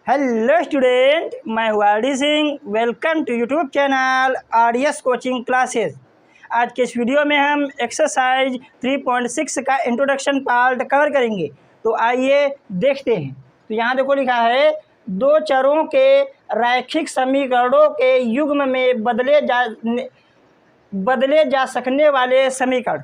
Hello student, मैं हूँ R D Singh. Welcome to YouTube channel RDS coaching classes. आज के इस वीडियो में हम एक्सरसाइज 3.6 का इंट्रोडक्शन पार्ट कवर करेंगे। तो आइए देखते हैं। तो यहाँ देखो लिखा है, दो चरों के रैखिक समीकरणों के युग्म में बदले जा सकने वाले समीकरण।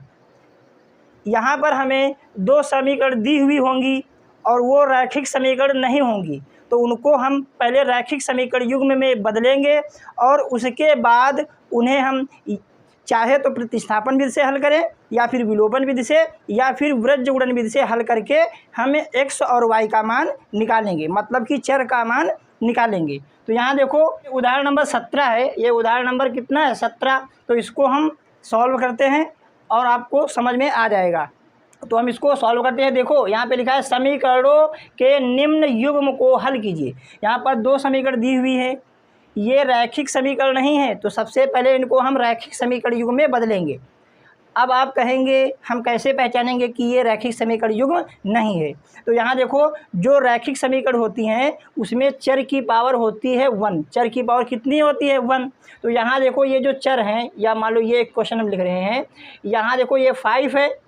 यहाँ पर हमें दो समीकरण दी हुई होंगी और वो रैखिक समीकरण नहीं होंगी, तो उनको हम पहले रैखिक समीकरण युग्म में बदलेंगे और उसके बाद उन्हें हम चाहे तो प्रतिस्थापन विधि से हल करें या फिर विलोपन विधि से या फिर वृज्ज गुणन विधि से हल करके हमें x और y का मान निकालेंगे, मतलब कि चर का मान निकालेंगे। तो यहाँ देखो उदाहरण नंबर 17 है। ये उदाहरण नंबर कितना है? 17। तो इसको हम सॉल्व करते हैं और आपको समझ में आ जाएगा। तो हम इसको सॉल्व करते हैं। देखो यहाँ पे लिखा है, समीकरणों के निम्न युग्म को हल कीजिए। यहाँ पर दो समीकरण दी हुई है, ये रैखिक समीकरण नहीं है, तो सबसे पहले इनको हम रैखिक समीकरण युग्म में बदलेंगे। अब आप कहेंगे हम कैसे पहचानेंगे कि ये रैखिक समीकरण युग्म नहीं है? तो यहाँ देखो, जो रैखिक समीकरण होती हैं उसमें चर की पावर होती है 1। चर की पावर कितनी होती है? 1। तो यहाँ देखो, ये जो चर हैं, या मान लो ये एक क्वेश्चन हम लिख रहे हैं, यहाँ देखो ये 5 है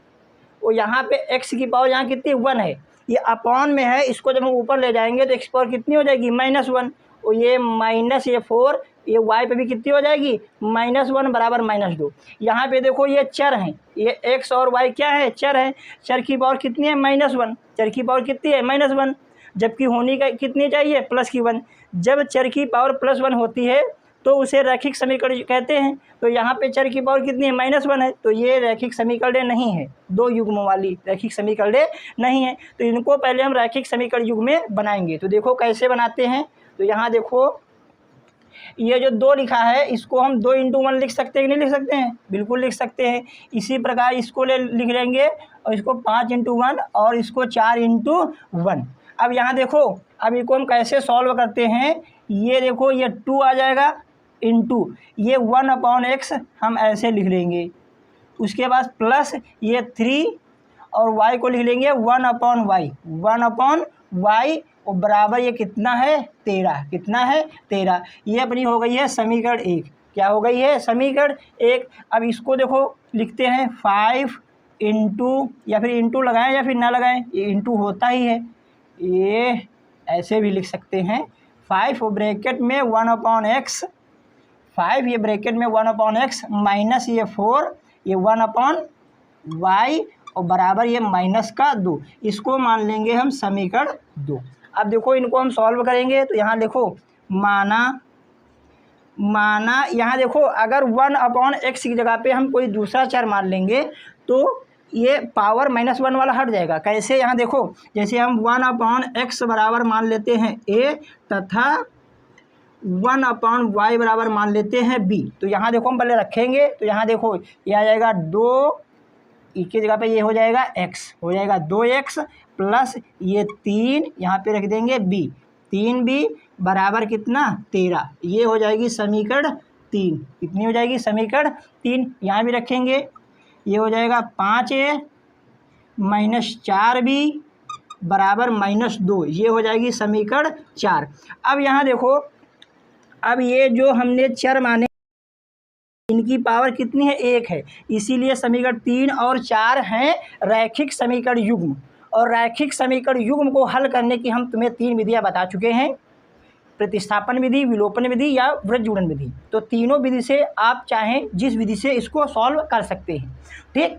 और यहाँ पे x की पावर यहाँ कितनी 1 है, ये अपॉन में है। इसको जब हम ऊपर ले जाएंगे तो x पावर कितनी हो जाएगी? -1। और ये माइनस ये 4, ये y पे भी कितनी हो जाएगी? -1 बराबर -2। यहाँ पे देखो ये चर हैं, ये x और y क्या है? चर है। चर की पावर कितनी है? -1। चर की पावर कितनी है? -1, जबकि होनी का कितनी चाहिए? +1। जब चर की पावर +1 होती है तो उसे रैखिक समीकरण कहते हैं। तो यहाँ पे चर की पावर कितनी है? -1 है, तो ये रैखिक समीकरण नहीं है, दो युग्मों वाली रैखिक समीकरण नहीं है। तो इनको पहले हम रैखिक समीकरण युग्म में बनाएंगे। तो देखो कैसे बनाते हैं। तो यहाँ देखो, ये जो 2 लिखा है इसको हम 2 × 1 लिख सकते हैं कि नहीं लिख सकते हैं? बिल्कुल लिख सकते हैं। इसी प्रकार इसको लिख लेंगे और इसको 5 × 1 और इसको 4 × 1। अब यहाँ देखो, अब इसको हम कैसे सॉल्व करते हैं। ये देखो, ये 2 आ जाएगा इंटू ये 1/x हम ऐसे लिख लेंगे। उसके बाद प्लस ये 3 और y को लिख लेंगे 1/y। 1/y और बराबर ये कितना है? 13। कितना है? 13। ये अपनी हो गई है समीकरण 1। क्या हो गई है? समीकरण 1। अब इसको देखो लिखते हैं 5 इंटू, या फिर इंटू लगाएं या फिर ना लगाएं, ये इंटू होता ही है, ये ऐसे भी लिख सकते हैं। 5 ब्रैकेट में 1/x, 5 ये ब्रैकेट में 1/x माइनस ये 4, ये 1/y और बराबर ये -2। इसको मान लेंगे हम समीकरण 2। अब देखो इनको हम सॉल्व करेंगे। तो यहाँ देखो, माना यहाँ देखो, अगर 1/x की जगह पे हम कोई दूसरा चर मान लेंगे तो ये पावर -1 वाला हट जाएगा। कैसे? यहाँ देखो, जैसे हम 1/x बराबर मान लेते हैं a तथा 1/y बराबर मान लेते हैं b। तो यहाँ देखो हम पहले रखेंगे। तो यहाँ देखो ये आ जाएगा 2, इसकी जगह पे ये हो जाएगा x, हो जाएगा 2x प्लस ये 3 यहाँ पे रख देंगे b, 3b बराबर कितना? 13। ये हो जाएगी समीकरण 3। कितनी हो जाएगी? समीकरण 3। यहाँ भी रखेंगे, ये हो जाएगा 5a - 4b बराबर -2। ये हो जाएगी समीकरण 4। अब यहाँ देखो, अब ये जो हमने चर माने इनकी पावर कितनी है? 1 है, इसीलिए समीकरण 3 और 4 हैं रैखिक समीकरण युग्म। और रैखिक समीकरण युग्म को हल करने की हम तुम्हें 3 विधियां बता चुके हैं, प्रतिस्थापन विधि, विलोपन विधि या वृज्ज गुणन विधि। तो तीनों विधि से आप चाहें जिस विधि से इसको सॉल्व कर सकते हैं। ठीक,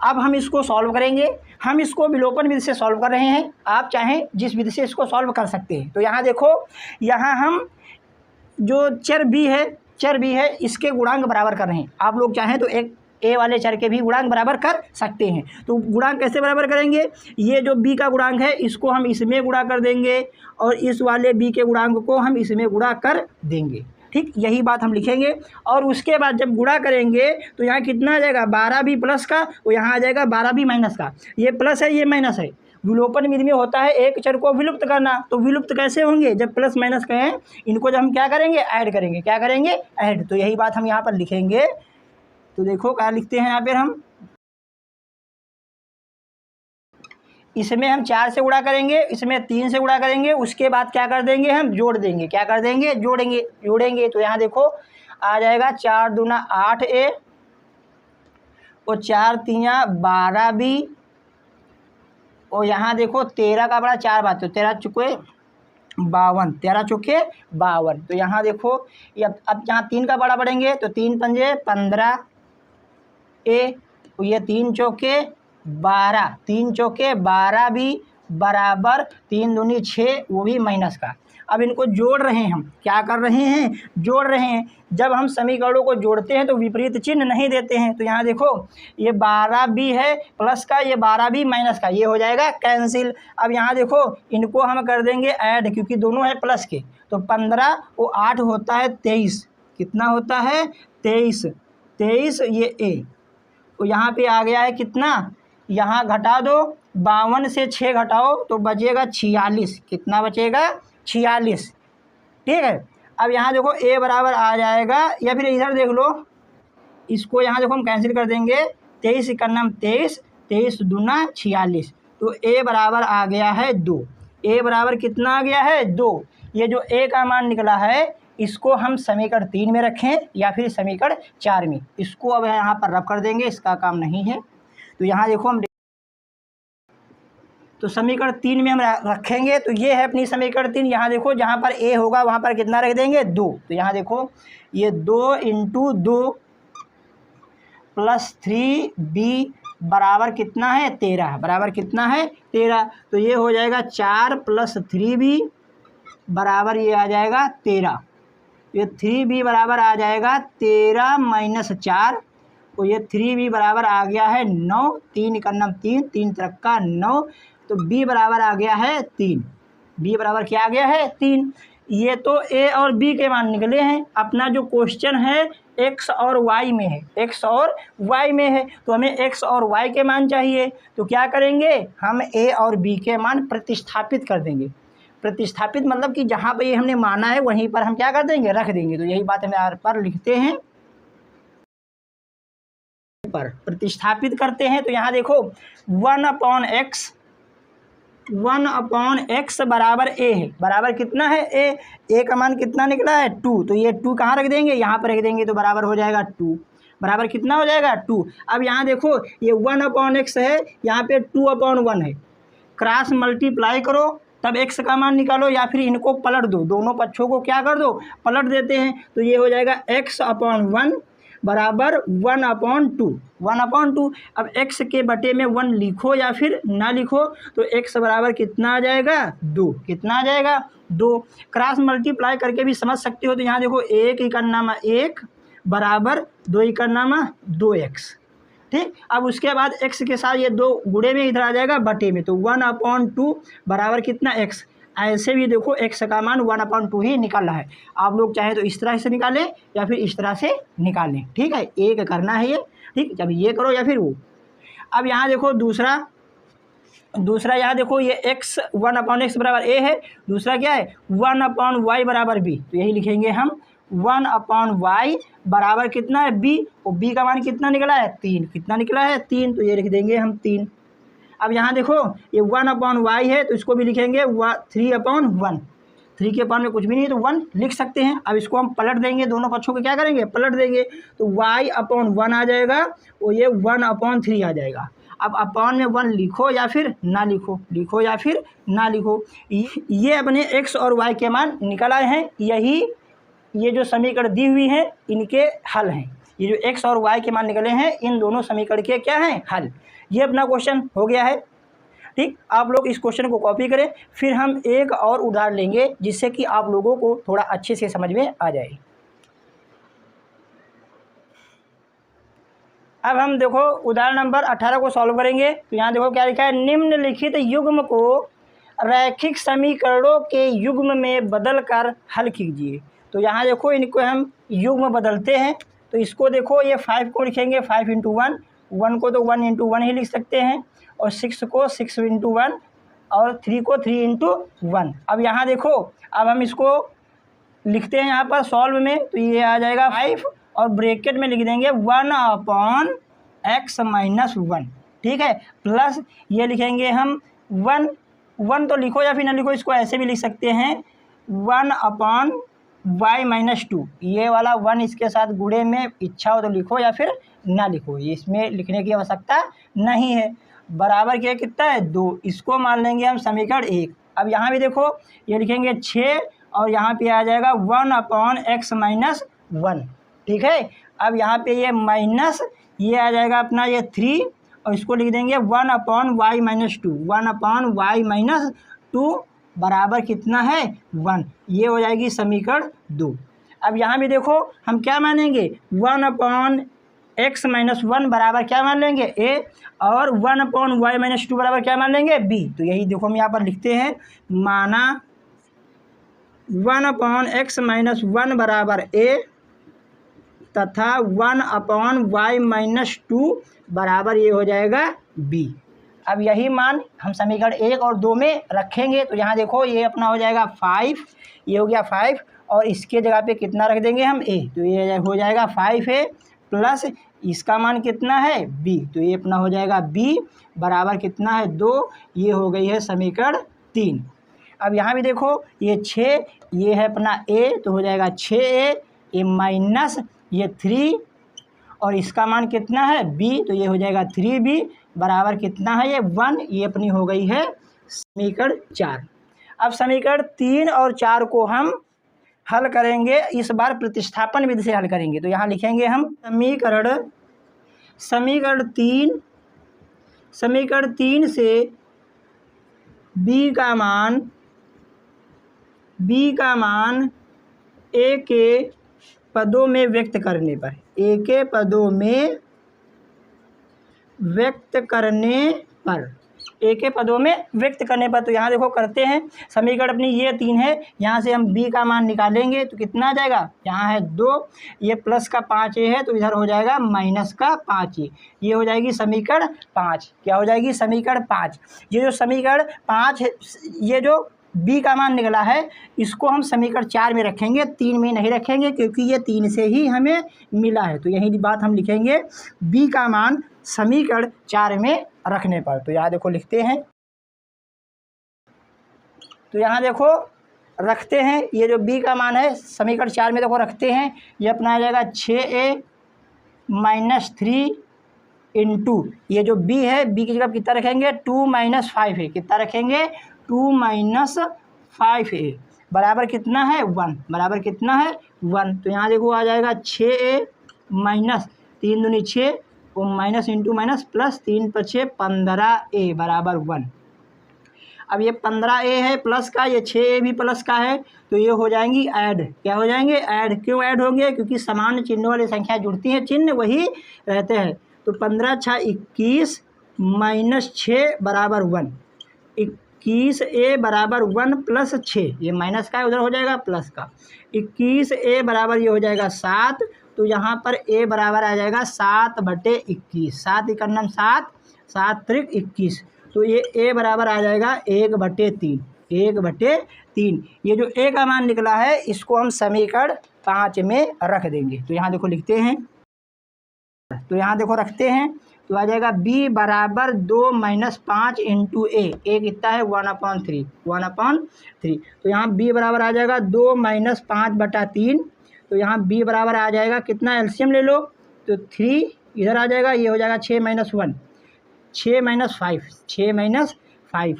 अब हम इसको सॉल्व करेंगे। हम इसको विलोपन विधि से सॉल्व कर रहे हैं, आप चाहें जिस विधि से इसको सॉल्व कर सकते हैं। तो यहाँ देखो, यहाँ हम जो चर b है इसके गुणांक बराबर कर रहे हैं। आप लोग चाहें तो एक a वाले चर के भी गुणांक बराबर कर सकते हैं। तो गुणांक कैसे बराबर करेंगे? ये जो b का गुणांक है इसको हम इसमें गुणा कर देंगे और इस वाले b के गुणांक को हम इसमें गुणा कर देंगे। ठीक, यही बात हम लिखेंगे। और उसके बाद जब गुणा करेंगे तो यहाँ कितना आ जाएगा? 12b प्लस का, और यहाँ आ जाएगा 12b माइनस का। ये प्लस है, ये माइनस है। विलोपन विधि में होता है एक चर को विलुप्त करना। तो विलुप्त कैसे होंगे? जब प्लस माइनस कहें, इनको जब हम क्या करेंगे? ऐड करेंगे। क्या करेंगे? ऐड। तो यही बात हम यहाँ पर लिखेंगे। तो देखो क्या लिखते हैं यहाँ पर हम, इसमें हम 4 से गुणा करेंगे, इसमें 3 से गुणा करेंगे, उसके बाद क्या कर देंगे हम जोड़ देंगे। क्या कर देंगे? जोड़ेंगे। तो यहाँ देखो आ जाएगा 4 दूना 8A और 4 तियाँ 12B और यहाँ देखो 13 का बड़ा 4 बात, तो 13 चुके 52, 13 चुके 52। तो यहाँ देखो ये अब यहाँ 3 का बड़ा बढ़ेंगे तो 3 पंजे 15A, ये 3 चौके 12, 3 चौके 12 भी बराबर 3 दूनी 6, वो भी माइनस का। अब इनको जोड़ रहे हैं हम, क्या कर रहे हैं? जोड़ रहे हैं। जब हम समीकरणों को जोड़ते हैं तो विपरीत चिन्ह नहीं देते हैं। तो यहाँ देखो ये 12B है प्लस का, ये 12B माइनस का, ये हो जाएगा कैंसिल। अब यहाँ देखो इनको हम कर देंगे ऐड, क्योंकि दोनों है प्लस के। तो 15 और 8 होता है 23। कितना होता है? 23 ये A। तो यहाँ पे आ गया है कितना? यहाँ घटा दो, 52 से 6 घटाओ तो बचेगा 46। कितना बचेगा? 46। ठीक है। अब यहाँ देखो A बराबर आ जाएगा, या फिर इधर देख लो, इसको यहाँ देखो हम कैंसिल कर देंगे। 23 इकन्नम 23, 23 दूना 46। तो A बराबर आ गया है 2। A बराबर कितना आ गया है? 2। ये जो A का मान निकला है इसको हम समीकरण 3 में रखें या फिर समीकरण 4 में। इसको अब यहाँ पर रब कर देंगे, इसका काम नहीं है। तो यहाँ देखो हम तो समीकरण 3 में हम रखेंगे। तो ये है अपनी समीकरण 3। यहाँ देखो जहाँ पर A होगा वहाँ पर कितना रख देंगे? 2। तो यहाँ देखो ये 2 × 2 + 3B बराबर कितना है? 13। बराबर कितना है? 13। तो ये हो जाएगा 4 + 3B बराबर ये आ जाएगा 13। ये 3B बराबर आ जाएगा 13 - 4। तो ये 3B बराबर आ गया है 9। 3 इकन्नम 3, 3 त्रिक्का 9। तो B बराबर आ गया है 3। B बराबर क्या आ गया है? 3। ये तो A और B के मान निकले हैं। अपना जो क्वेश्चन है X और Y में है, X और Y में है, तो हमें X और Y के मान चाहिए। तो क्या करेंगे? हम A और B के मान प्रतिस्थापित कर देंगे। प्रतिस्थापित मतलब कि जहाँ पे ये हमने माना है वहीं पर हम क्या कर देंगे? रख देंगे। तो यही बात हम यहाँ पर लिखते हैं, पर प्रतिस्थापित करते हैं। तो यहाँ देखो 1/x बराबर A है। बराबर कितना है? A का मान कितना निकला है? 2। तो ये 2 कहाँ रख देंगे? यहाँ पर रख देंगे। तो बराबर हो जाएगा 2। बराबर कितना हो जाएगा? 2। अब यहाँ देखो ये 1/x है, यहाँ पे 2/1 है। क्रॉस मल्टीप्लाई करो तब x का मान निकालो, या फिर इनको पलट दो, दोनों पक्षों को क्या कर दो? पलट देते हैं। तो ये हो जाएगा x/1 बराबर 1/2। 1/2। अब x के बटे में 1 लिखो या फिर ना लिखो, तो x बराबर कितना आ जाएगा? 2। कितना आ जाएगा? 2। क्रॉस मल्टीप्लाई करके भी समझ सकते हो। तो यहाँ देखो 1 इकन्नामा 1 बराबर 2 इकन्नामा 2x। ठीक। अब उसके बाद x के साथ ये 2 गुणे में इधर आ जाएगा बटे में। तो 1/2 बराबर कितना? x। ऐसे भी देखो x का मान 1/2 ही निकल रहा है। आप लोग चाहे तो इस तरह से निकालें या फिर इस तरह से निकालें। ठीक है, एक करना है ये। ठीक, जब ये करो या फिर वो। अब यहाँ देखो दूसरा यहाँ देखो ये x 1/x बराबर a है। दूसरा क्या है? 1/y बराबर b। तो यही लिखेंगे हम 1/y बराबर कितना है? b। और b का मान कितना निकला है? 3। कितना निकला है? 3। तो ये लिख देंगे हम 3। अब यहाँ देखो ये 1/y है, तो इसको भी लिखेंगे 3/1। 3 के पान में कुछ भी नहीं है तो 1 लिख सकते हैं। अब इसको हम पलट देंगे, दोनों पक्षों को क्या करेंगे? पलट देंगे। तो y/1 आ जाएगा और ये 1/3 आ जाएगा। अब अपॉन में 1 लिखो या फिर ना लिखो, लिखो या फिर ना लिखो। ये अपने x और y के मान निकल आए हैं। यही ये जो समीकरण दी हुई है इनके हल हैं। ये जो x और y के मान निकले हैं इन दोनों समीकरण के क्या हैं? हल। ये अपना क्वेश्चन हो गया है। ठीक, आप लोग इस क्वेश्चन को कॉपी करें, फिर हम एक और उदाहरण लेंगे जिससे कि आप लोगों को थोड़ा अच्छे से समझ में आ जाए। अब हम देखो उदाहरण नंबर 18 को सॉल्व करेंगे। तो यहाँ देखो क्या लिखा है? निम्नलिखित युग्म को रैखिक समीकरणों के युग्म में बदल कर हल कीजिए। तो यहाँ देखो इनको हम युग्म बदलते हैं। तो इसको देखो ये 5 को लिखेंगे 5 × 1, 1 को तो 1 × 1 ही लिख सकते हैं, और 6 को 6 × 1, और 3 को 3 × 1। अब यहाँ देखो अब हम इसको लिखते हैं यहाँ पर सॉल्व में। तो ये आ जाएगा 5 और ब्रैकेट में लिख देंगे 1/x - 1। ठीक है, प्लस ये लिखेंगे हम वन वन तो लिखो या फिर ना लिखो, इसको ऐसे भी लिख सकते हैं 1/y-2। ये वाला 1 इसके साथ गुणे में इच्छा हो तो लिखो या फिर ना लिखो, इसमें लिखने की आवश्यकता नहीं है। बराबर क्या कितना है 2, इसको मान लेंगे हम समीकरण 1। अब यहाँ भी देखो ये लिखेंगे 6 और यहाँ पे आ जाएगा 1/x-1। ठीक है। अब यहाँ पे ये माइनस ये आ जाएगा अपना ये 3 और इसको लिख देंगे 1/y-2। 1/y-2 बराबर कितना है 1। ये हो जाएगी समीकरण 2। अब यहाँ भी देखो हम क्या मानेंगे 1/x-1 बराबर क्या मान लेंगे a और 1/y-2 बराबर क्या मान लेंगे b। तो यही देखो हम यहाँ पर लिखते हैं, माना 1/x-1 बराबर a तथा 1/y-2 बराबर ये हो जाएगा b। अब यही मान हम समीकरण 1 और 2 में रखेंगे। तो यहाँ देखो ये अपना हो जाएगा 5, ये हो गया 5 और इसके जगह पे कितना रख देंगे हम a, तो ये हो जाएगा 5a प्लस इसका मान कितना है b, तो ये अपना हो जाएगा b बराबर कितना है 2। ये हो गई है समीकरण 3। अब यहाँ भी देखो ये 6, ये है अपना a तो हो जाएगा 6a, ये माइनस ये 3 और इसका मान कितना है b, तो ये हो जाएगा 3b बराबर कितना है ये 1। ये अपनी हो गई है समीकरण 4। अब समीकरण 3 और 4 को हम हल करेंगे, इस बार प्रतिस्थापन विधि से हल करेंगे। तो यहाँ लिखेंगे हम समीकरण 3 से b का मान a के पदों में व्यक्त करने पर, a के पदों में व्यक्त करने पर, तो यहाँ देखो करते हैं। समीकरण अपनी ये 3 है, यहाँ से हम b का मान निकालेंगे तो कितना आ जाएगा, यहाँ है 2, ये प्लस का 5a है तो इधर हो जाएगा माइनस का 5a। ये हो जाएगी समीकरण 5। क्या हो जाएगी समीकरण 5। ये जो समीकरण 5 है, ये जो b का मान निकला है इसको हम समीकरण 4 में रखेंगे, 3 में नहीं रखेंगे क्योंकि ये 3 से ही हमें मिला है। तो यही बात हम लिखेंगे b का मान समीकरण 4 में रखने पर। तो यहाँ देखो लिखते हैं, तो यहाँ देखो रखते हैं, ये जो b का मान है समीकरण 4 में देखो रखते हैं, ये अपना आ जाएगा 6a - 3 इंटू ये जो b है, b की जगह कितना रखेंगे 2 - 5a, कितना रखेंगे 2 - 5a बराबर कितना है 1, बराबर कितना है 1। तो यहाँ देखो आ जाएगा 6a माइनस 3 दूनी 6 और minus into minus plus 3 × 6 15a बराबर 1। अब ये 15a है प्लस का, ये 6a भी प्लस का है, तो ये हो जाएंगी ऐड। क्या हो जाएंगे ऐड। क्यों ऐड होंगे, क्योंकि समान चिन्हों वाली संख्या जुड़ती हैं, चिन्ह वही रहते हैं। तो 15 × 6 21 - 6 बराबर 1, 21a बराबर 1 + 6, ये माइनस का है उधर हो जाएगा प्लस का। 21a बराबर ये हो जाएगा 7, तो यहाँ पर a बराबर आ जाएगा 7/21, 7 × 7, 7 × 21, तो ये a बराबर आ जाएगा 1/3, 1/3। ये जो a का मान निकला है इसको हम समीकरण 5 में रख देंगे। तो यहाँ देखो लिखते हैं, तो यहाँ देखो रखते हैं, तो आ जाएगा b बराबर 2 - 5 इंटू a कितना है 1/3, 1/3। तो यहाँ b बराबर आ जाएगा 2 - 5/3, तो यहाँ b बराबर आ जाएगा कितना, एलसीएम ले लो तो 3 इधर आ जाएगा, ये हो जाएगा 6 - 1, 6 - 5, 6 - 5।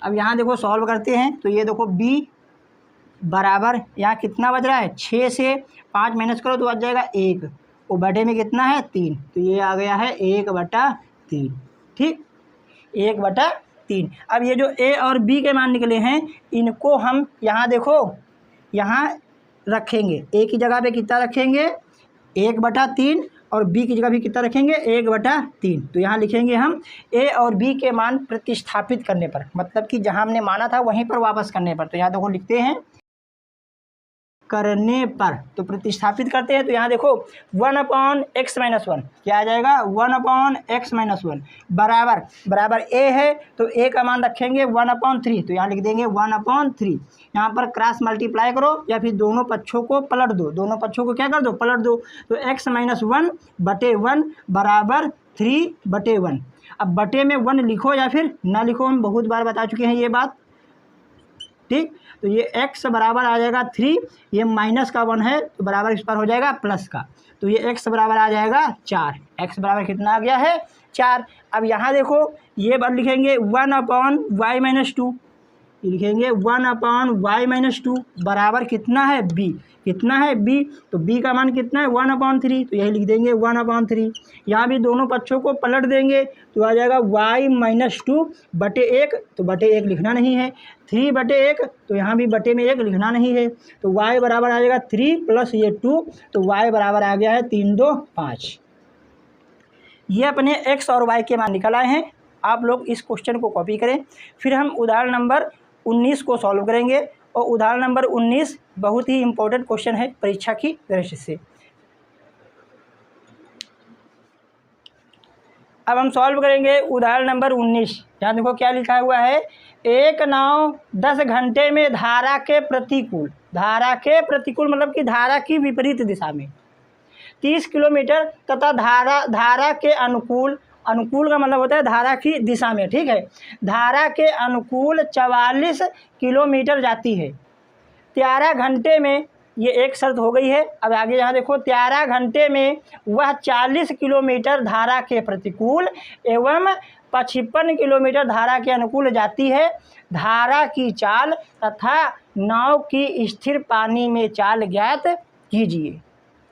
अब यहाँ देखो सॉल्व करते हैं, तो ये देखो b बराबर यहाँ कितना बच रहा है 6 से 5 माइनस करो तो बच जाएगा 1, वो बटे में कितना है 3, तो ये आ गया है 1/3। ठीक, 1/3। अब ये जो a और b के मान निकले हैं इनको हम यहाँ देखो यहाँ रखेंगे, a की जगह पे कितना रखेंगे 1/3 और b की जगह भी कितना रखेंगे 1/3। तो यहाँ लिखेंगे हम a और b के मान प्रतिस्थापित करने पर, मतलब कि जहाँ हमने माना था वहीं पर वापस करने पर। तो यहाँ देखो लिखते हैं करने पर, तो प्रतिस्थापित करते हैं। तो यहाँ देखो 1/x-1 क्या आ जाएगा 1/x-1 बराबर a है, तो a का मान रखेंगे 1/3, तो यहाँ लिख देंगे 1/3। यहाँ पर क्रॉस मल्टीप्लाई करो या फिर दोनों पक्षों को पलट दो, दोनों पक्षों को क्या कर दो पलट दो, तो x-1/1 बराबर 3/1। अब बटे में 1 लिखो या फिर ना लिखो, हम बहुत बार बता चुके हैं ये बात, ठीक। तो ये x बराबर आ जाएगा 3, ये माइनस का 1 है तो बराबर इस पर हो जाएगा प्लस का, तो ये x बराबर आ जाएगा 4। x बराबर कितना आ गया है 4। अब यहाँ देखो ये बात लिखेंगे 1/y-2, ये लिखेंगे 1/y-2 बराबर कितना है b, कितना है b, तो b का मान कितना है 1/3, तो यही लिख देंगे 1/3। यहाँ भी दोनों पक्षों को पलट देंगे तो आ जाएगा y-2/1, तो बटे 1 लिखना नहीं है, 3/1, तो यहाँ भी बटे में 1 लिखना नहीं है, तो y बराबर आ जाएगा 3 प्लस ये 2, तो y बराबर आ गया है 3 2 5। ये अपने x और y के मान निकल आए हैं। आप लोग इस क्वेश्चन को कॉपी करें, फिर हम उदाहरण नंबर 19 को सॉल्व करेंगे, और उदाहरण नंबर 19 बहुत ही इम्पोर्टेंट क्वेश्चन है परीक्षा की दृष्टि से। अब हम सॉल्व करेंगे उदाहरण नंबर 19। यहाँ देखो क्या लिखा हुआ है, एक नाव 10 घंटे में धारा के प्रतिकूल, धारा के प्रतिकूल मतलब कि धारा की विपरीत दिशा में 30 किलोमीटर तथा धारा के अनुकूल, अनुकूल का मतलब होता है धारा की दिशा में, ठीक है, धारा के अनुकूल 44 किलोमीटर जाती है। 13 घंटे में, ये एक शर्त हो गई है। अब आगे यहाँ देखो 13 घंटे में वह 40 किलोमीटर धारा के प्रतिकूल एवं 55 किलोमीटर धारा के अनुकूल जाती है। धारा की चाल तथा नाव की स्थिर पानी में चाल ज्ञात कीजिए।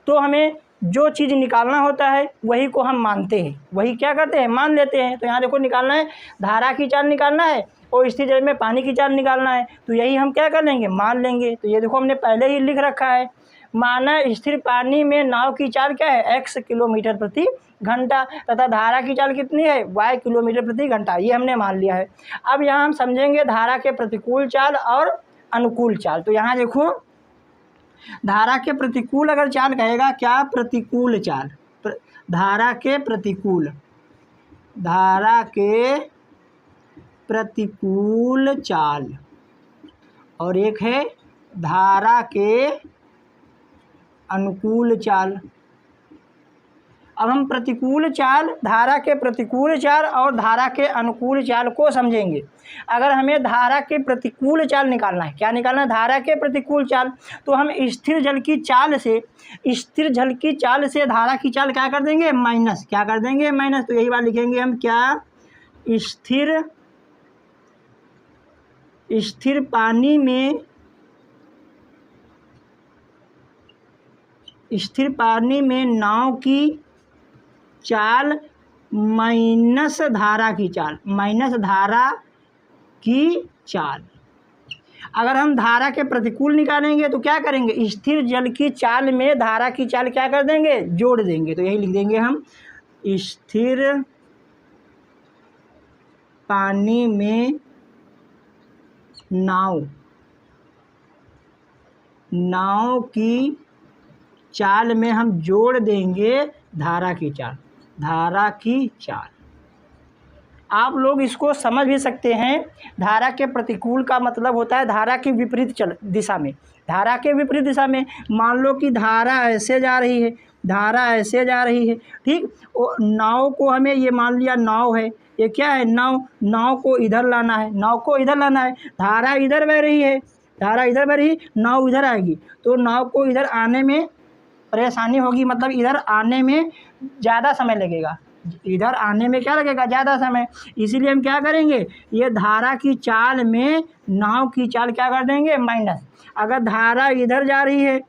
तो हमें जो चीज़ निकालना होता है वही को हम मानते हैं, वही क्या करते हैं, मान लेते हैं। तो यहाँ देखो निकालना है, धारा की चाल निकालना है और स्थिर जल में पानी की चाल निकालना है, तो यही हम क्या कर लेंगे, मान लेंगे। तो ये देखो हमने पहले ही लिख रखा है, माना स्थिर पानी में नाव की चाल क्या है, x किलोमीटर प्रति घंटा तथा धारा की चाल कितनी है, y किलोमीटर प्रति घंटा, ये हमने मान लिया है। अब यहाँ हम समझेंगे धारा के प्रतिकूल चाल और अनुकूल चाल। तो यहाँ देखो धारा के प्रतिकूल अगर चाल कहेगा, क्या प्रतिकूल चाल, धारा के प्रतिकूल, धारा के प्रतिकूल चाल, और एक है धारा के अनुकूल चाल। अब हम प्रतिकूल चाल, धारा के प्रतिकूल चाल और धारा के अनुकूल चाल को समझेंगे। अगर हमें धारा के प्रतिकूल चाल निकालना है, क्या निकालना है, धारा के प्रतिकूल चाल, तो हम स्थिर जल की चाल से, स्थिर जल की चाल से धारा की चाल क्या कर देंगे, माइनस, क्या कर देंगे, माइनस। तो यही बात लिखेंगे हम, क्या, स्थिर पानी में, स्थिर पानी में नाव की चाल माइनस धारा की चाल, माइनस धारा की चाल। अगर हम धारा के प्रतिकूल निकालेंगे तो क्या करेंगे, स्थिर जल की चाल में धारा की चाल क्या कर देंगे, जोड़ देंगे। तो यही लिख देंगे हम, स्थिर पानी में नाव की चाल में हम जोड़ देंगे धारा की चाल, धारा की चाल। आप लोग इसको समझ भी सकते हैं, धारा के प्रतिकूल का मतलब होता है धारा की विपरीत दिशा में, धारा के विपरीत दिशा में। मान लो कि धारा ऐसे जा रही है, धारा ऐसे जा रही है, ठीक, और नाव को हमें ये मान लिया नाव है, ये क्या है, नाव, नाव को इधर लाना है, नाव को इधर लाना है, धारा इधर बह रही है, धारा इधर बह रही, नाव इधर आएगी, तो नाव को इधर आने में परेशानी होगी, मतलब इधर आने में ज़्यादा समय लगेगा, इधर आने में क्या लगेगा, ज़्यादा समय। इसीलिए हम क्या करेंगे, ये धारा की चाल में नाव की चाल क्या कर देंगे, माइनस। अगर धारा इधर जा रही है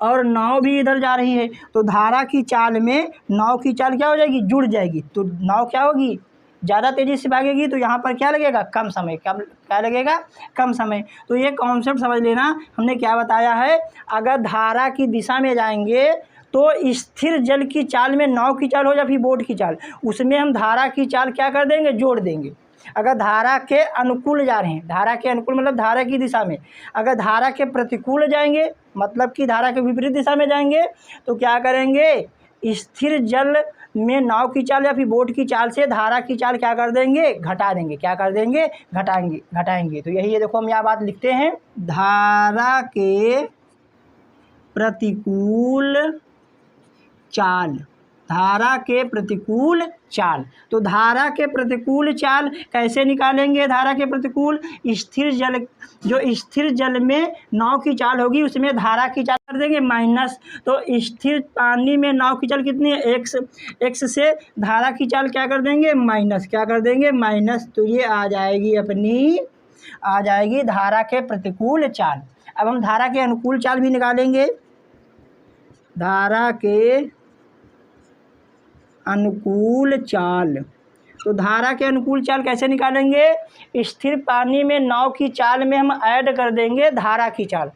और नाव भी इधर जा रही है तो धारा की चाल में नाव की चाल क्या हो जाएगी, जुड़ जाएगी, तो नाव क्या होगी, ज़्यादा तेज़ी से भागेगी, तो यहाँ पर क्या लगेगा, कम समय, क्या लगेगा, कम समय। तो ये कॉन्सेप्ट समझ लेना, हमने क्या बताया है, अगर धारा की दिशा में जाएंगे तो स्थिर जल की चाल में नाव की चाल हो या फिर बोट की चाल, उसमें हम धारा की चाल क्या कर देंगे, जोड़ देंगे। अगर धारा के अनुकूल जा रहे हैं, धारा के अनुकूल मतलब धारा की दिशा में, अगर धारा के प्रतिकूल जाएंगे मतलब कि धारा के विपरीत दिशा में जाएंगे, तो क्या करेंगे, स्थिर जल में नाव की चाल या फिर बोट की चाल से धारा की चाल क्या कर देंगे, घटा देंगे, क्या कर देंगे, घटाएंगे। तो यही है, देखो हम यह बात लिखते हैं, धारा के प्रतिकूल चाल, धारा के प्रतिकूल चाल। तो धारा के प्रतिकूल चाल कैसे निकालेंगे? धारा के प्रतिकूल, स्थिर जल, जो स्थिर जल में नाव की चाल होगी उसमें धारा की चाल कर देंगे माइनस। तो स्थिर पानी में नाव की चाल कितनी है? एक्स से धारा की चाल क्या कर देंगे? माइनस। क्या कर देंगे? माइनस। तो ये आ जाएगी धारा के प्रतिकूल चाल। अब हम धारा के अनुकूल चाल भी निकालेंगे। धारा के अनुकूल चाल, तो धारा के अनुकूल चाल कैसे निकालेंगे? स्थिर पानी में नाव की चाल में हम ऐड कर देंगे धारा की चाल।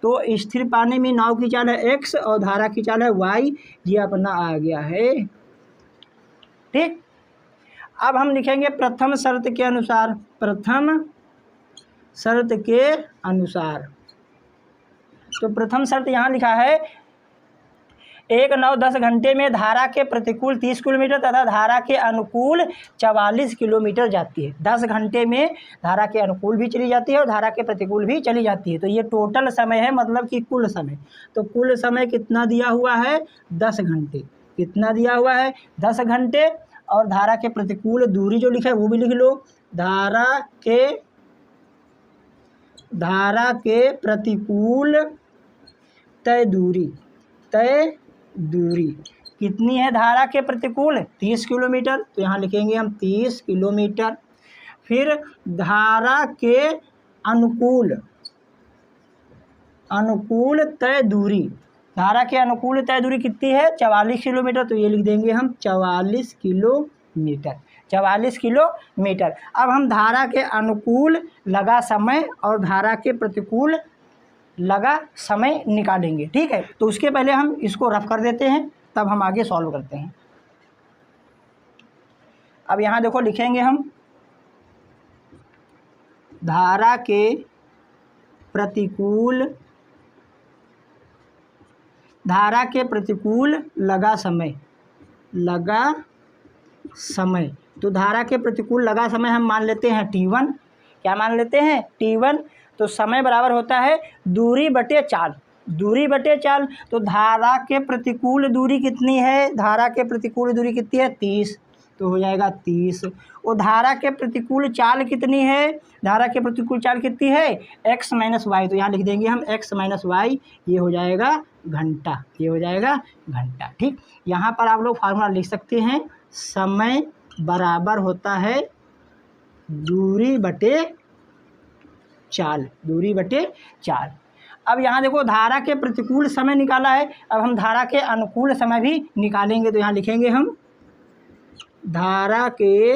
तो स्थिर पानी में नाव की चाल है x और धारा की चाल है y। ये अपना आ गया है। ठीक, अब हम लिखेंगे प्रथम शर्त के अनुसार। प्रथम शर्त के अनुसार, तो प्रथम शर्त यहाँ लिखा है, एक नाव 10 घंटे में धारा के प्रतिकूल 30 किलोमीटर तथा धारा के अनुकूल 44 किलोमीटर जाती है। 10 घंटे में धारा के अनुकूल भी चली जाती है और धारा के प्रतिकूल भी चली जाती है। तो ये टोटल समय है, मतलब कि कुल समय। तो कुल समय कितना दिया हुआ है? 10 घंटे। कितना दिया हुआ है? 10 घंटे। और धारा के प्रतिकूल दूरी जो लिखा है वो भी लिख लो। धारा के प्रतिकूल तय दूरी कितनी है? धारा के प्रतिकूल 30 किलोमीटर। तो यहाँ लिखेंगे हम 30 किलोमीटर। फिर धारा के अनुकूल तय दूरी, धारा के अनुकूल तय दूरी कितनी है? 44 किलोमीटर। तो ये लिख देंगे हम 44 किलोमीटर। 44 किलोमीटर। अब हम धारा के अनुकूल लगा समय और धारा के प्रतिकूल लगा समय निकालेंगे। ठीक है, तो उसके पहले हम इसको रफ कर देते हैं, तब हम आगे सॉल्व करते हैं। अब यहाँ देखो लिखेंगे हम धारा के प्रतिकूल लगा समय। तो धारा के प्रतिकूल लगा समय हम मान लेते हैं T1। क्या मान लेते हैं? T1। तो समय बराबर होता है दूरी बटे चाल। तो धारा के प्रतिकूल दूरी कितनी है? धारा के प्रतिकूल दूरी कितनी है? 30। तो हो जाएगा 30। और धारा के प्रतिकूल चाल कितनी है? धारा के प्रतिकूल चाल कितनी है? x minus y. तो यहाँ लिख देंगे हम x माइनस वाई। ये हो जाएगा घंटा। ठीक, यहाँ पर आप लोग फार्मूला लिख सकते हैं, समय बराबर होता है दूरी बटे चाल। अब यहाँ देखो धारा के प्रतिकूल समय निकाला है, अब हम धारा के अनुकूल समय भी निकालेंगे। तो यहाँ लिखेंगे हम धारा के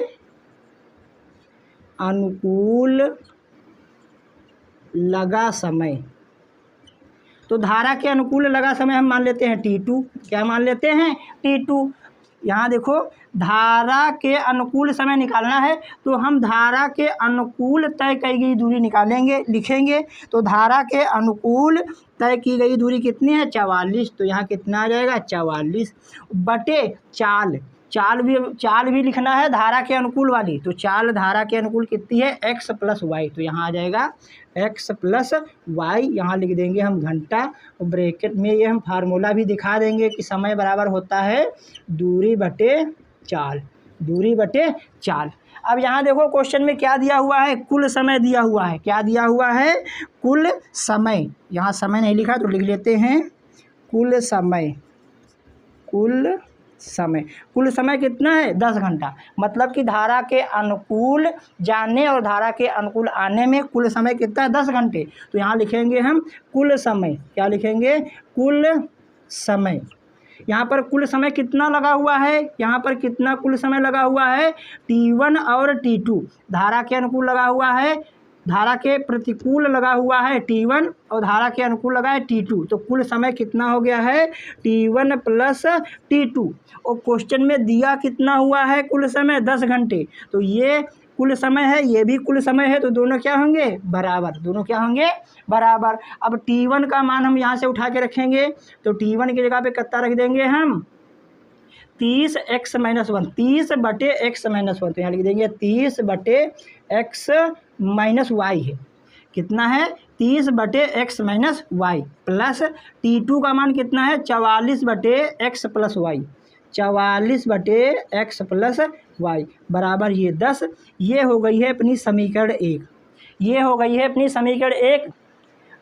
अनुकूल लगा समय। तो धारा के अनुकूल लगा समय हम मान लेते हैं T2। क्या मान लेते हैं? T2। यहाँ देखो धारा के अनुकूल समय निकालना है, तो हम धारा के अनुकूल तय की गई दूरी लिखेंगे। तो धारा के अनुकूल तय की गई दूरी कितनी है? 44। तो यहाँ कितना आ जाएगा? 44 बटे चाल भी लिखना है धारा के अनुकूल वाली। तो चाल धारा के अनुकूल कितनी है? x plus y. तो यहाँ आ जाएगा x प्लस वाई। यहाँ लिख देंगे हम घंटा। और ब्रैकेट में ये हम फार्मूला भी दिखा देंगे कि समय बराबर होता है दूरी बटे चाल। अब यहाँ देखो क्वेश्चन में क्या दिया हुआ है? कुल समय दिया हुआ है। क्या दिया हुआ है? कुल समय। यहाँ समय नहीं लिखा तो लिख लेते हैं कुल समय कितना है? 10 घंटा। मतलब कि धारा के अनुकूल जाने और धारा के अनुकूल आने में कुल समय कितना है? 10 घंटे। तो यहाँ लिखेंगे हम कुल समय। क्या लिखेंगे? कुल समय। यहाँ पर कुल समय कितना लगा हुआ है? यहाँ पर कितना कुल समय लगा हुआ है? T1 और T2। धारा के अनुकूल लगा हुआ है, धारा के प्रतिकूल लगा हुआ है T1 और धारा के अनुकूल लगा है T2। तो कुल समय कितना हो गया है? T1 plus T2। और क्वेश्चन में दिया कितना हुआ है कुल समय? 10 घंटे। तो ये कुल समय है, ये भी कुल समय है, तो दोनों क्या होंगे? बराबर। अब T1 का मान हम यहाँ से उठा के रखेंगे। तो T1 की जगह पे कितना रख देंगे हम? 30x minus 1। 30 बटे x माइनस 1। तो यहाँ लिख देंगे 30 बटे x माइनस वाई है। कितना है? 30 बटे x minus Y plus T2 का मान कितना है? 44 बटे x plus y. 44/x plus y बराबर ये 10। ये हो गई है अपनी समीकरण 1। ये हो गई है अपनी समीकरण 1।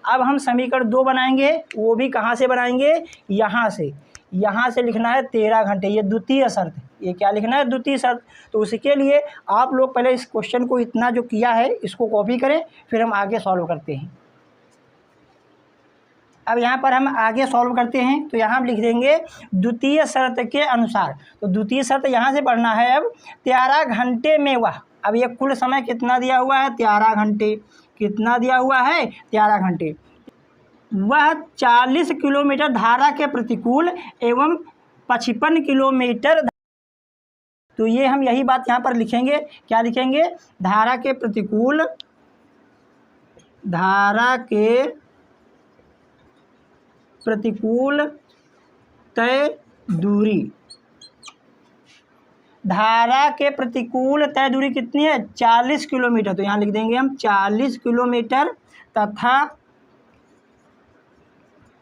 अब हम समीकरण 2 बनाएंगे। वो भी कहाँ से बनाएंगे? यहाँ से। यहाँ से लिखना है 13 घंटे, ये द्वितीय शर्त। ये क्या लिखना है? द्वितीय शर्त। तो उसके लिए आप लोग पहले इस क्वेश्चन को इतना जो किया है इसको कॉपी करें, फिर हम आगे सॉल्व करते हैं। अब यहाँ पर हम आगे सॉल्व करते हैं। तो यहाँ हम लिख देंगे द्वितीय शर्त के अनुसार। तो द्वितीय शर्त यहाँ से पढ़ना है। अब 13 घंटे में वह, अब ये कुल समय कितना दिया हुआ है? 13 घंटे। कितना दिया हुआ है? 13 घंटे। वह 40 किलोमीटर धारा के प्रतिकूल एवं 55 किलोमीटर, तो ये हम यही बात यहाँ पर लिखेंगे। क्या लिखेंगे? धारा के प्रतिकूल, धारा के प्रतिकूल तय दूरी। धारा के प्रतिकूल तय दूरी कितनी है? 40 किलोमीटर। तो यहाँ लिख देंगे हम 40 किलोमीटर तथा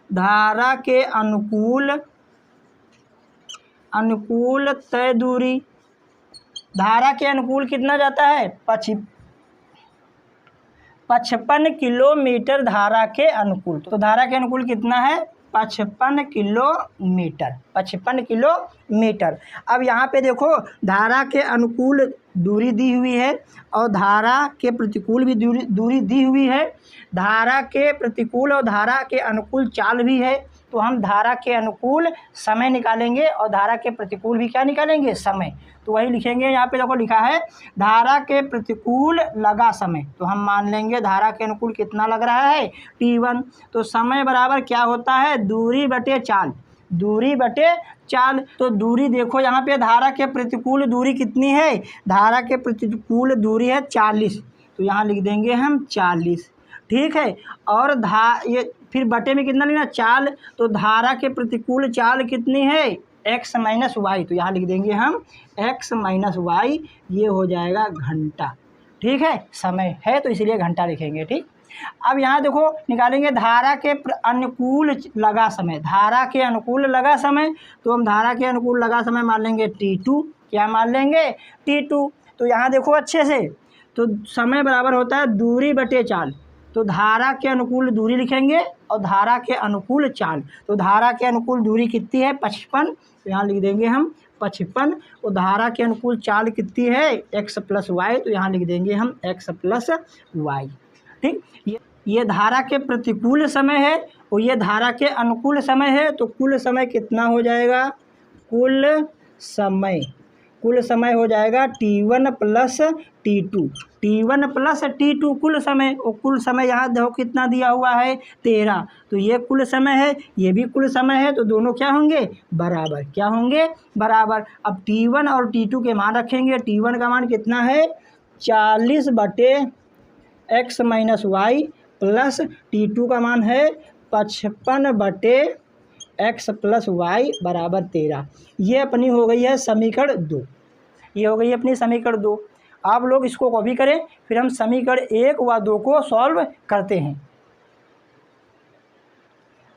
धारा के अनुकूल तय दूरी। धारा के अनुकूल कितना जाता है? 55 किलोमीटर धारा के अनुकूल। तो धारा के अनुकूल कितना है? 55 किलोमीटर। 55 किलोमीटर। अब यहाँ पे देखो धारा के अनुकूल दूरी दी हुई है और धारा के प्रतिकूल भी दूरी दी हुई है। धारा के प्रतिकूल और धारा के अनुकूल चाल भी है। तो हम धारा के अनुकूल समय निकालेंगे और धारा के प्रतिकूल भी क्या निकालेंगे? समय। तो वही लिखेंगे। यहाँ पे देखो लिखा है धारा के प्रतिकूल लगा समय। तो हम मान लेंगे धारा के अनुकूल कितना लग रहा है? t1। तो समय बराबर क्या होता है? दूरी बटे चाल। दूरी बटे चाल। तो दूरी देखो यहाँ पे धारा के प्रतिकूल दूरी कितनी है? धारा के प्रतिकूल दूरी है 40। तो यहाँ लिख देंगे हम 40। ठीक है। और ये फिर बटे में कितना लेना? चाल। तो धारा के प्रतिकूल चाल कितनी है? x minus y. तो यहाँ लिख देंगे हम x माइनस वाई। ये हो जाएगा घंटा। ठीक है। समय है तो इसीलिए घंटा लिखेंगे। ठीक। अब यहाँ देखो निकालेंगे धारा के अनुकूल लगा समय। धारा के अनुकूल लगा समय। तो हम धारा के अनुकूल लगा समय मान लेंगे t2। क्या मान लेंगे? t2। तो यहाँ देखो अच्छे से, तो समय बराबर होता है दूरी बटे चाल। तो धारा के अनुकूल दूरी लिखेंगे और धारा के अनुकूल चाल। तो धारा के अनुकूल दूरी कितनी है? 55। तो यहाँ लिख देंगे हम 55। और धारा के अनुकूल चाल कितनी है? x plus y. तो यहाँ लिख देंगे हम x प्लस वाई। ठीक। ये धारा के प्रतिकूल समय है और ये धारा के अनुकूल समय है। तो कुल समय कितना हो जाएगा? कुल समय हो जाएगा t1 plus t2। t1 plus t2 कुल समय। और कुल समय यहाँ देखो कितना दिया हुआ है? 13। तो ये कुल समय है, ये भी कुल समय है। तो दोनों क्या होंगे? बराबर। क्या होंगे? बराबर। अब t1 और t2 के मान रखेंगे। t1 का मान कितना है? 40 बटे x minus Y plus t2 का मान है 55 बटे x प्लस वाई बराबर 13। ये अपनी हो गई है समीकरण 2। ये हो गई है अपनी समीकरण 2। आप लोग इसको कॉपी करें, फिर हम समीकरण 1 व 2 को सॉल्व करते हैं।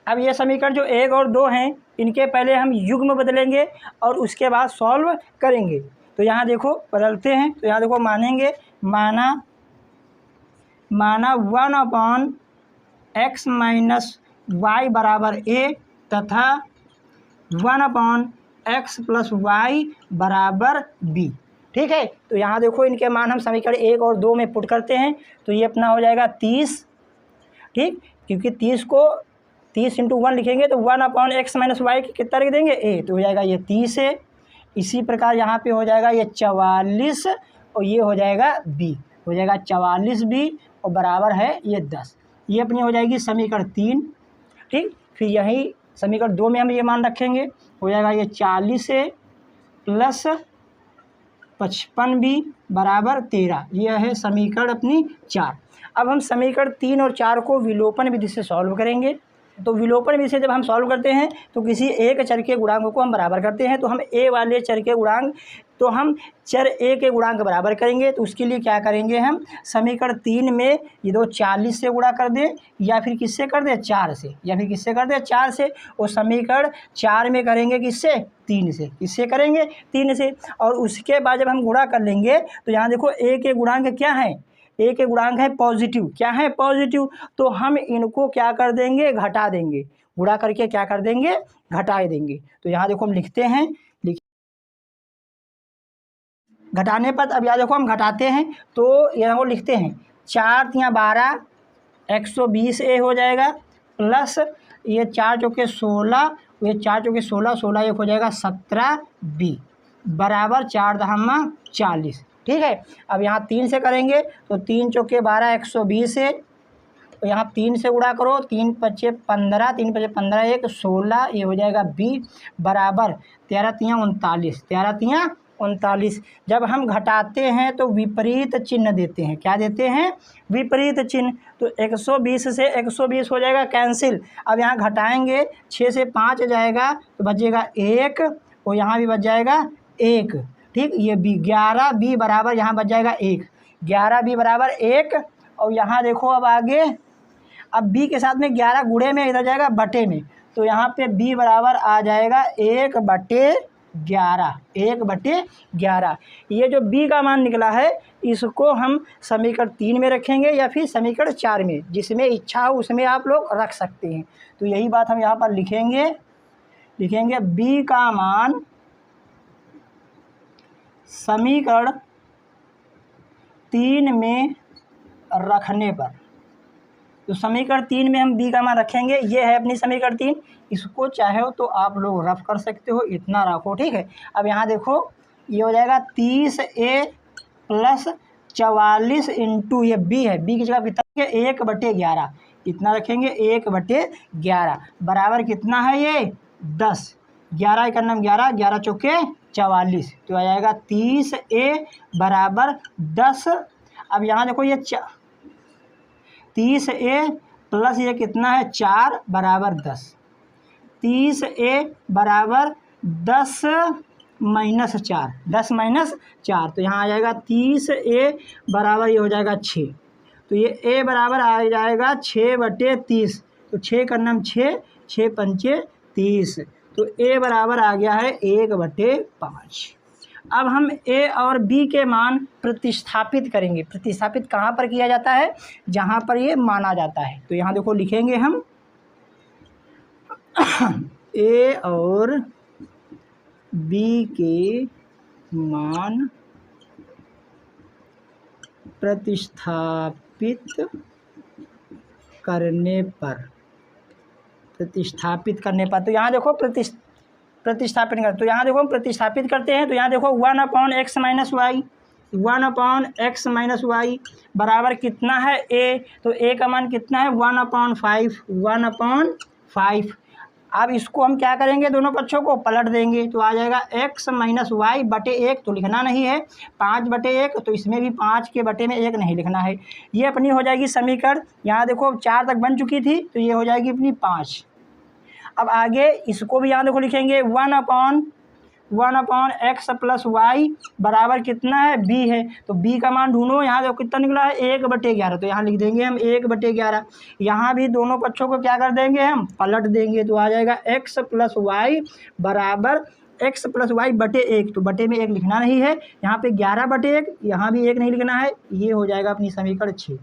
अब ये समीकरण जो 1 और 2 हैं इनके पहले हम युग्म बदलेंगे और उसके बाद सॉल्व करेंगे। तो यहाँ देखो बदलते हैं। तो यहाँ देखो मानेंगे, माना 1/x माइनस वाई बराबर a तथा 1/x प्लस वाई बराबर b। ठीक है। तो यहाँ देखो इनके मान हम समीकरण 1 और 2 में पुट करते हैं। तो ये अपना हो जाएगा 30। ठीक। क्योंकि 30 को 30 × 1 लिखेंगे तो 1/x माइनस वाई कितना लिख देंगे? a। तो हो जाएगा ये 30 है। इसी प्रकार यहाँ पे हो जाएगा ये 44 और ये हो जाएगा b। हो जाएगा 44b और बराबर है ये 10। ये अपनी हो जाएगी समीकरण 3। ठीक। फिर यही समीकरण 2 में हम ये मान रखेंगे। हो जाएगा ये 40 है प्लस 55b बराबर 13। यह है समीकरण अपनी 4। अब हम समीकरण 3 और 4 को विलोपन विधि से सॉल्व करेंगे। तो विलोपन विधि से जब हम सॉल्व करते हैं तो किसी एक चर के गुणांक को हम बराबर करते हैं। तो हम ए वाले चर के गुणांक, तो हम चर ए के गुणांक बराबर करेंगे। तो उसके लिए क्या करेंगे, हम समीकरण 3 में ये दो 40 से गुणा कर दें, या फिर किससे कर दें, 4 से, या फिर किससे कर दें, 4 से। और समीकरण 4 में करेंगे किससे, 3 से। किससे करेंगे, 3 से। और उसके बाद जब हम गुणा कर लेंगे तो यहाँ देखो ए के गुणांक क्या है, ए के गुणांक है पॉजिटिव। क्या है, पॉजिटिव। तो हम इनको क्या कर देंगे, घटा देंगे। गुणा करके क्या कर देंगे, घटा देंगे। तो यहाँ देखो हम लिखते हैं, घटाने पर अब यहाँ देखो हम घटाते हैं तो यहाँ को लिखते हैं 4 या 12 120 ए हो जाएगा, प्लस ये 4 चौके 16, ये 4 चौके 16, 16 एक हो जाएगा 17 बी बराबर 4 दहमा 40। ठीक है। अब यहाँ 3 से करेंगे तो 3 चौके 12 120 है, तो यहाँ 3 से गुणा करो, 3 पचे 15, 3 पचे 15 एक 16, ये हो जाएगा बी बराबर 13 तियाँ 39, 13 तियाँ 39। जब हम घटाते हैं तो विपरीत चिन्ह देते हैं। क्या देते हैं, विपरीत चिन्ह। तो 120 से 120 हो जाएगा कैंसिल। अब यहाँ घटाएंगे, 6 से 5 जाएगा तो बचेगा 1, और यहाँ भी बच जाएगा 1। ठीक, ये बी 11 बी बराबर यहाँ बच जाएगा 1, 11 बी बराबर 1। और यहाँ देखो अब आगे, अब बी के साथ में 11 गुणे में इधर जाएगा बटे में, तो यहाँ पे बी बराबर आ जाएगा 1/11, 1/11। ये जो बी का मान निकला है इसको हम समीकरण 3 में रखेंगे या फिर समीकरण 4 में, जिसमें इच्छा हो उसमें आप लोग रख सकते हैं। तो यही बात हम यहाँ पर लिखेंगे बी का मान समीकरण 3 में रखने पर। तो समीकरण 3 में हम बी का मान रखेंगे। ये है अपनी समीकरण 3, इसको चाहे हो तो आप लोग रफ कर सकते हो, इतना रखो। ठीक है। अब यहाँ देखो ये हो जाएगा 30A प्लस 44 इंटू ये बी है, बी की जगह कितना है 1/11, कितना रखेंगे 1/11 बराबर कितना है ये 10, 11 एक नाम 11, 11 चौके 44, तो आ जाएगा 30A बराबर 10। अब यहाँ देखो ये 30A प्लस ये कितना है 4 बराबर 10, 30A बराबर 10 माइनस 4, 10 माइनस 4, तो यहाँ आ जाएगा 30A बराबर ये हो जाएगा 6, तो ये A बराबर आ जाएगा 6/30, तो 6 का नाम 6, 6 पंचे 30, तो A बराबर आ गया है 1/5। अब हम ए और बी के मान प्रतिस्थापित करेंगे। प्रतिस्थापित कहाँ पर किया जाता है, जहाँ पर ये माना जाता है। तो यहाँ देखो लिखेंगे हम ए और बी के मान प्रतिस्थापित करने पर, तो यहाँ देखो प्रतिस्थापित कर, तो यहाँ देखो हम प्रतिस्थापित करते हैं। तो यहाँ देखो 1/x minus Y, 1/x minus Y बराबर कितना है a, तो a का मान कितना है 1/5, 1/5। अब इसको हम क्या करेंगे, दोनों पक्षों को पलट देंगे, तो आ जाएगा x माइनस वाई बटे 1, तो लिखना नहीं है 5/1, तो इसमें भी 5 के बटे में 1 नहीं लिखना है। ये अपनी हो जाएगी समीकरण, यहाँ देखो 4 तक बन चुकी थी, तो ये हो जाएगी अपनी 5। अब आगे इसको भी यहाँ देखो लिखेंगे 1/x प्लस वाई बराबर कितना है b है, तो b का मान ढूंढो। यहाँ देखो कितना निकला है 1/11, तो यहाँ लिख देंगे हम 1/11। यहाँ भी दोनों पक्षों को क्या कर देंगे, हम पलट देंगे, तो आ जाएगा x प्लस वाई बराबर x प्लस वाई बटे 1, तो बटे में 1 लिखना नहीं है, यहाँ पे 11/1, यहाँ भी 1 नहीं लिखना है। ये हो जाएगा अपनी समीकरण 6।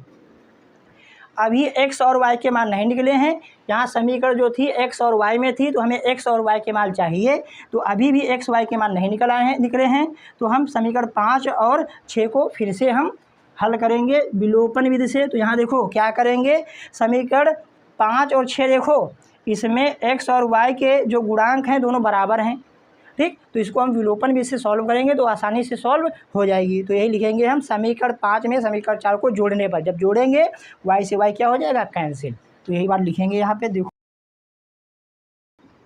अभी x और y के मान नहीं निकले हैं, यहाँ समीकरण जो थी x और y में थी, तो हमें x और y के मान चाहिए, तो अभी भी x y के मान नहीं निकले हैं। तो हम समीकरण 5 और 6 को फिर से हम हल करेंगे विलोपन विधि से। तो यहाँ देखो क्या करेंगे, समीकरण 5 और 6 देखो, इसमें x और y के जो गुणांक हैं दोनों बराबर हैं। ठीक, तो इसको हम विलोपन विधि से सॉल्व करेंगे तो आसानी से सॉल्व हो जाएगी। तो यही लिखेंगे हम समीकरण 5 में समीकरण 4 को जोड़ने पर, जब जोड़ेंगे y से y क्या हो जाएगा, कैंसिल। तो यही बात लिखेंगे यहाँ पे देखो।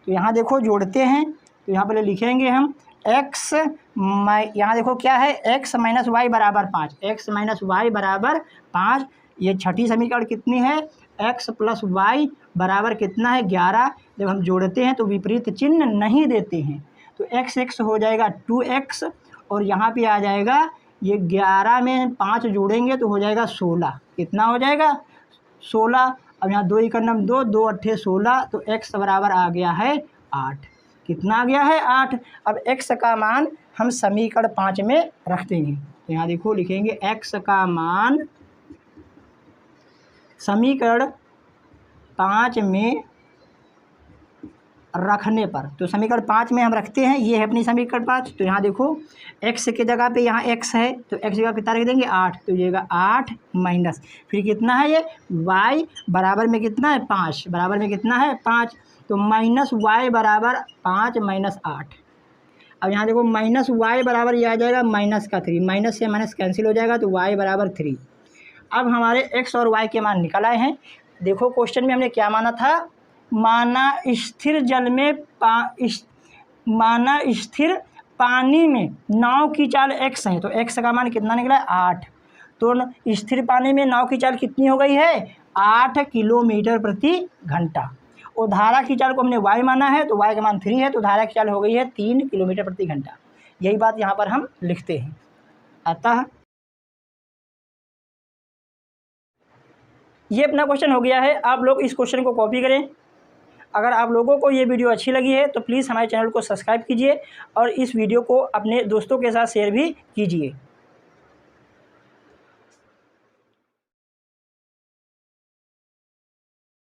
तो यहाँ देखो जोड़ते हैं, तो यहाँ पर लिखेंगे हम x, यहाँ देखो क्या है x माइनस वाई बराबर 5, x माइनस वाई बराबर 5। ये छठी समीकरण कितनी है, x प्लस वाई बराबर कितना है 11। जब हम जोड़ते हैं तो विपरीत चिन्ह नहीं देते हैं, तो x हो जाएगा 2x और यहाँ पे आ जाएगा ये 11 में 5 जोड़ेंगे तो हो जाएगा 16। कितना हो जाएगा 16। अब यहाँ 2 इक्का 2, 2 अट्ठे 16, तो x बराबर आ गया है 8। कितना आ गया है 8। अब x का मान हम समीकरण 5 में रख देंगे। तो यहाँ देखो लिखेंगे x का मान समीकरण 5 में रखने पर, तो समीकरण 5 में हम रखते हैं, ये है अपनी समीकरण 5। तो यहाँ देखो x की जगह पे यहाँ x है, तो x जगह कितना रख देंगे 8, तो ये 8 माइनस फिर कितना है ये y बराबर में कितना है 5, बराबर में कितना है 5, तो माइनस y बराबर 5 माइनस 8। अब यहाँ देखो माइनस y बराबर ये आ जाएगा माइनस का 3, माइनस से माइनस कैंसिल हो जाएगा, तो y बराबर 3। अब हमारे x और y के मान निकल आए हैं। देखो क्वेश्चन में हमने क्या माना था, माना स्थिर जल में माना स्थिर पानी में नाव की चाल x है, तो x का मान कितना निकला है 8। तो स्थिर पानी में नाव की चाल कितनी हो गई है 8 किलोमीटर प्रति घंटा। और धारा की चाल को हमने y माना है, तो y का मान 3 है, तो धारा की चाल हो गई है 3 किलोमीटर प्रति घंटा। यही बात यहाँ पर हम लिखते हैं। अतः ये अपना क्वेश्चन हो गया है। आप लोग इस क्वेश्चन को कॉपी करें। अगर आप लोगों को ये वीडियो अच्छी लगी है तो प्लीज़ हमारे चैनल को सब्सक्राइब कीजिए और इस वीडियो को अपने दोस्तों के साथ शेयर भी कीजिए।